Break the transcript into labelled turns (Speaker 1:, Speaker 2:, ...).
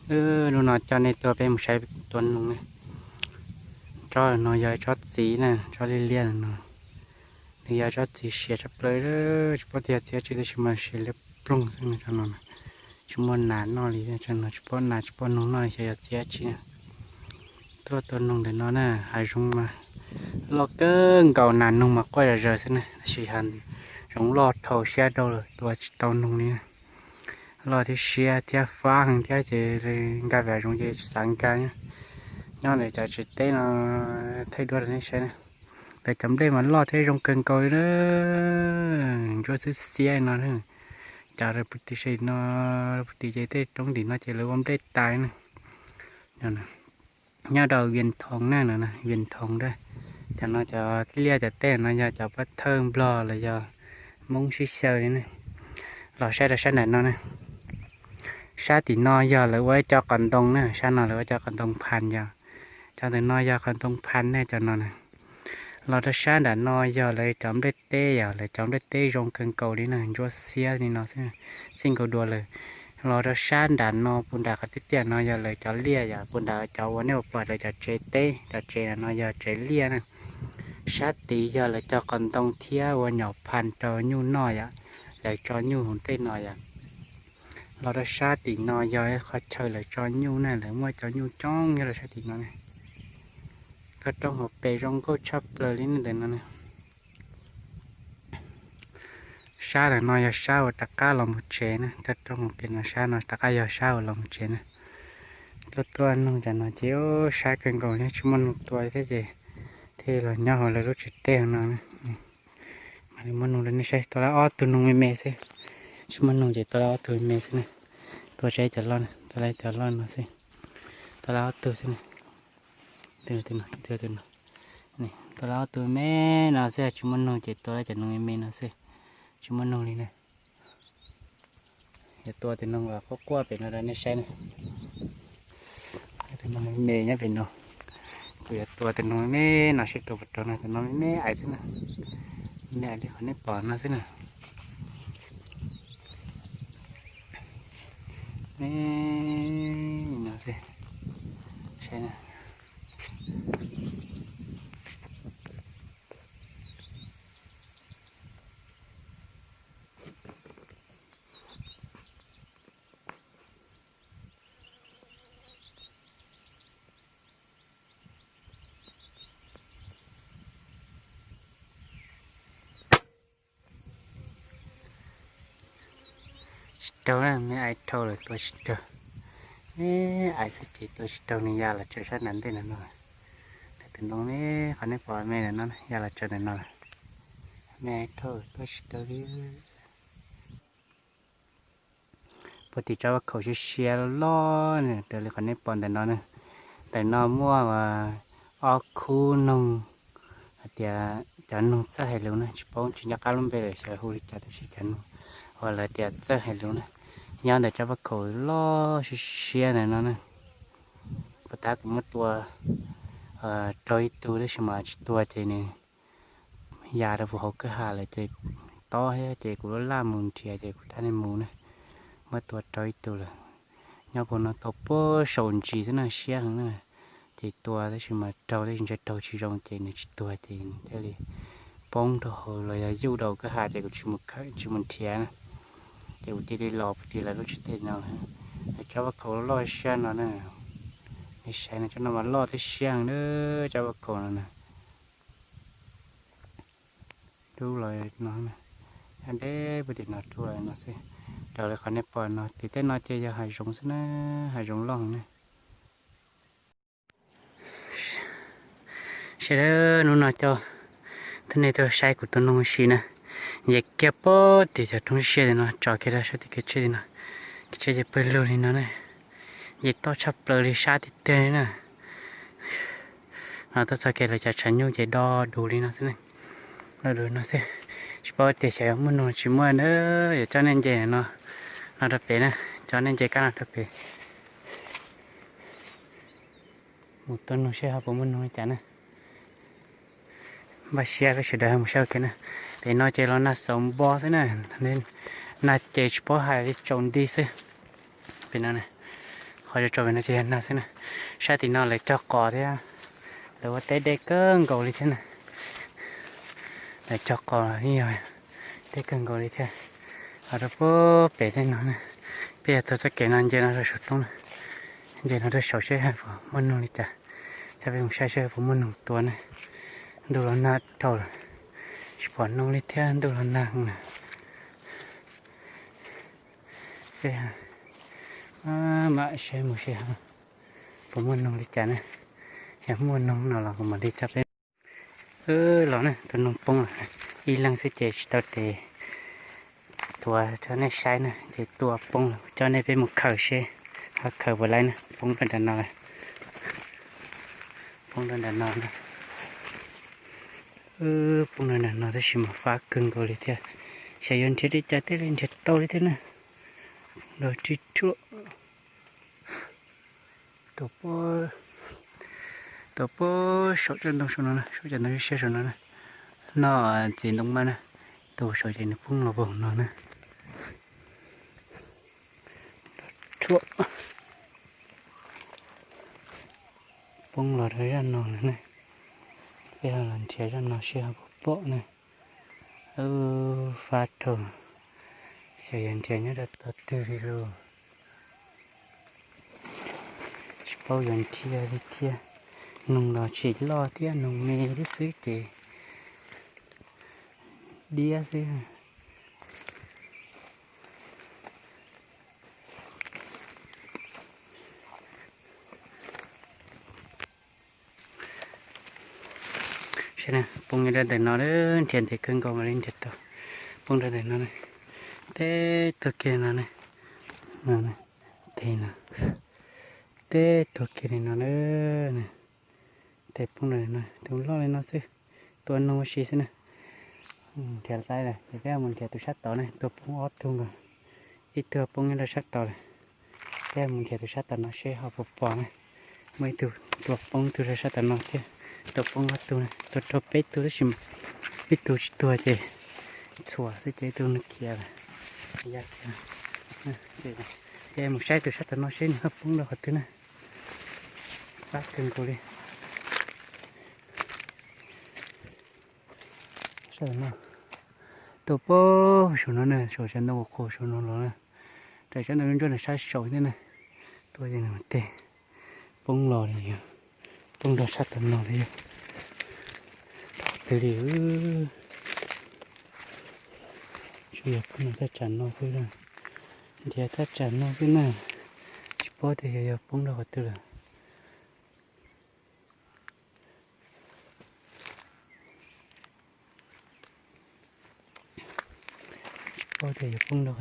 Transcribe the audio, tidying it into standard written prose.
Speaker 1: ดูหน่อยจอในตัวเป็นใช้ตัวนึงนะจอหน่อยจอสีนะจอเลี่ยนๆนะนี่ยจอสีเสียจะเปลยเลยพอที่จะเสียจะชิมเสียเล็บปรุงซึ่งนะจอนนะชิมหนานนอลีจอนนะชิมหนาชิมนุ่งนอลีเสียเสียชีนะตัวนุ่งเดี๋ยวนอนนะหายลงมาลอกเกิ้งเก่านานนุ่งมาก็จะเจอซึ่งนะชิฮันลงรอดเท่าเสียดเลยตัวตัวนุ่งนี้รอที่เสียที่ฟ้าที่จะกาแฟลงจะสังกันnhớ để cho chị té nó thấy đua này xem để chấm đây mà lo thấy trong cần coi đó cho sự xe nó nữa chả được bút tì nó bút tì chạy tới trong thì nó chỉ là bấm đây tài nữa nè nhớ đầu viên thòng nè nè viên thòng đây cho nó cho lia cho té nó cho bắt thơm bò là cho mông xí sờ đấy nè lò xe là xe này nó nè xe thì nó giờ lại quay cho còn đông nè xe nào lại quay cho còn đông pan giờ cho tới nói giờ còn tông pan nè cho nó nèเราถ้าช้าด่านน้อยgiờเลยจำได้เต้giờเลยจำได้เต้รงเกินเก่าดีนะยัวเสียนี่เนาะสิ่งก็ดัวเลยเราถ้าช้าด่านนอปุ่นดาขัดเตี้ยน้อยgiờเลยจะเลี้ยอย่าปุ่นดาจะวันนี้ปล่อยเลยจะเจเต้จะเจน้อยgiờเจเลี้ยนะช้าตีgiờเลยจะcòn tôngเที่ยววันหยอกพันจอยูน้อยอ่ะเลยจอยูหุ่นเต้น้อยอ่ะเราถ้าช้าตีน้อยgiờเขาเฉยเลยจอยูนั่นเลยเมื่อจอยูจ้องนี่เลยช้าตีน้อยก็ต้องหัวเปย์รงก็ชอบเลยนี่เดี๋ยวนั้นชาแต่น้อยชาตะก้าลำเชนะถ้าต้องเป็นชาหน่อยตะก้ายชาลำเชนะตัวน้องจะน้อยเจียวชาเกินก่อนเนี่ยชั่วโมงตัวเท่เจที่เราเนาะเรารู้จุดเต้นน้องมันนุ่งเลยนี่ใช่ตัวละอ้อตัวนุ่งไม่เมสชั่วโมงนุ่งจะตัวละอ้อตัวเมสนะตัวใช้จะร้อนตัวไรจะร้อนนะสิตัวละอ้อตัวสินะเดี๋ยวนี่ตัวเราตัวแม่น่าเสียชุมันนงเจ็ดตัวจะนงแม่น่าเสียชุมันนงนี่นะเดี๋ยวตัวจะนงว่าเขากลัวเป็นอะไรนี่ใช่ไหมตัวนงแม่เนี่ยเป็นนงเดี๋ยวตัวจะนงแม่น่าใช่ตัวปัจจุบันตัวนงแม่ไอ้สินะแม่ที่เขาเนี่ยปอนน่าสินะแม่น่าเสียใช่นะตัวนั้นไม่ไอ้เท่าเลยตัวชิดไอ้สักทีตัวชิดตัวนี้ยาละเจอชั้นนั้นได้นั่นน่ะแต่ถึงตรงนี้เขาไม่ปล่อยแม่นั่นยาละเจอนั่นน่ะแม่เท่าตัวชิดตัวนี้ปกติเจ้าเขาจะเชียร์ล้อเนี่ยเดี๋ยวเลยเขาไม่ปล่อยแต่นอนนะแต่นอนมั่วว่าออกคู่นงเดี๋ยวจะนงจะให้เร็วนะชิปองชิญญาการลงไปเลยใช้หูริจาแต่ชิจันhoặc là tiệt rất hay luôn này nhau để cho bác khổ lo xia này nó này bắt ta cũng mất tua trôi tua đấy mà tua thì này già đã phù hợp cái hà là chị to hay chị cũng làm mùng chè chị cũng thay mùng này mất tua trôi tua là nhau còn nó tập bơ sồn chỉ thế này xia hơn này chị tua đấy mà trâu đấy chị trâu chỉ trong chị này tua thì thế thì bông đồ là du đầu cái hà chị cũng chỉ một thìa này chịu chỉ đi lọp thì là lúc chết nào cho bác cậu lo xe nó nè cái xe này cho nó mà lo tới xe nữa cho bác cậu nè đủ rồi nó nè anh đấy bây giờ nó đủ rồi nó sẽ rồi lại còn nếp bò nó thì tới nó chơi cho hải rồng xí nè hải rồng lon nè xe đó nó cho thế này tôi sai của tôi nó xí nè giờ kia bớt thì giờ trong xe nó cho cái ra sao thì cái chơi nó cái chơi bơi lội này nó này giờ to chập lội đi xa thì tê nè nó tôi cho cái là cho chắn nhung chạy đo đủ đi nó thế này nó đủ nó sẽ chỉ bao tiền sẽ muốn nó chỉ mua nữa để cho nên chạy nó đập bể nè cho nên chạy cá nó đập bể một tuần nó sẽ học muốn nó chả nè bà xe cái sự đời một sao cái nè thì nó chơi nó sống bò thế này nên chơi bò hay trồng đi xí bên này khỏi cho trộn nó chỉ nào thế này sai thì nó lại cho cỏ thế à rồi có té đê cơn cầu đi thế này lại cho cỏ như vậy đê cơn cầu đi thế ở đó bố bể thế nó này bây giờ tôi sẽ kể nó chơi nó rồi sụt luôn chơi nó rồi sầu chơi hay phụ muốn nông đi chả cho về một sai chơi phụ muốn nông tuần này đồ là nát đầu rồi bỏ nông đi thế đồ là nặng này cái mà xe một xe phụ muốn nông đi chả này em muốn nông nào là cũng mà đi chấp đấy lọ này tôi nông bông rồi y lăng sẽ chạy tao đểตัวเท่านี้ใช้นะจะตัวปงเจ้านี่เป็นหมุกเข่าเช่เขาเข่าบนไรนะปงเป็นดันนอนปงเป็นดันนอนนะปงเป็นดันนอนที่ชิมฟ้ากึ่งกูเลยเท่าใช้ยันเท่าที่จะเท่าเล่นเท่าโตเลยเท่านะโดยที่ชั่วตัวปอชดจนตรงส่วนนั้นนะชดจนตรงเชื่อส่วนนั้นนะน่าจีนตรงมานะตัวชดจนพุ่งเราบ่งนอนนะชั่วปงหลอดให้รันนอนนะเพื่อหลังเชียรันนอนเชียร์โป๊ะนะฟาดถุงเสียยันเชียร์เนี่ยตัดตื่นรู้สปอยยันเชียร์ดิเทียนุ่งหล่อฉีดล่อเทียนุ่งเมย์ที่ซื้อเจดีอะสิใช่ไหมปงยังได้แต่นอนเด้อเทียนที่ขึ้นก็มาเล่นเจ็ดตัวปงได้แต่นอนเลยเต้ตัวเกนนอนเลยนอนเลยเต้นะเต้ตัวเกนนอนเลยเต้ปงได้นอนตัวล้อเลยนอนสิตัวน้องชีสินะเทียนใส่เลยเดี๋ยวมันเทียนตัวชัดต่อเลยตัวปงออดทุ่งกันอีตัวปงยังได้ชัดต่อเลยเดี๋ยวมันเทียนตัวชัดต่อน้องเชี่ยเขาปกป้องเลยไม่ตัวปงตัวชัดต่อน้องเทียตัวปงก็ตัวนี้ตัวเป็ดตัวชิมเป็ดตัวเจชัวสิเจตัวนึกเกียร์ยากนะเจมันใช้ตัวชัดตัวน้อยเช่นครับปงเราขดตัวนะปักขึ้นกูเลยใช่ไหมตัวโป้ชัวนั่นเลยชัวฉันต้องโคชัวนั่นเลยแต่ฉันต้องเป็นใช้ชัวนี่นะตัวยังไงเตะปงรอเลยปงเราชัดตัวน้อยเลยtừ điều chủ yếu là ta chắn nó xưa rồi thì ta chắn nó cái này chỉ có thể bung được từ rồi có thể bung được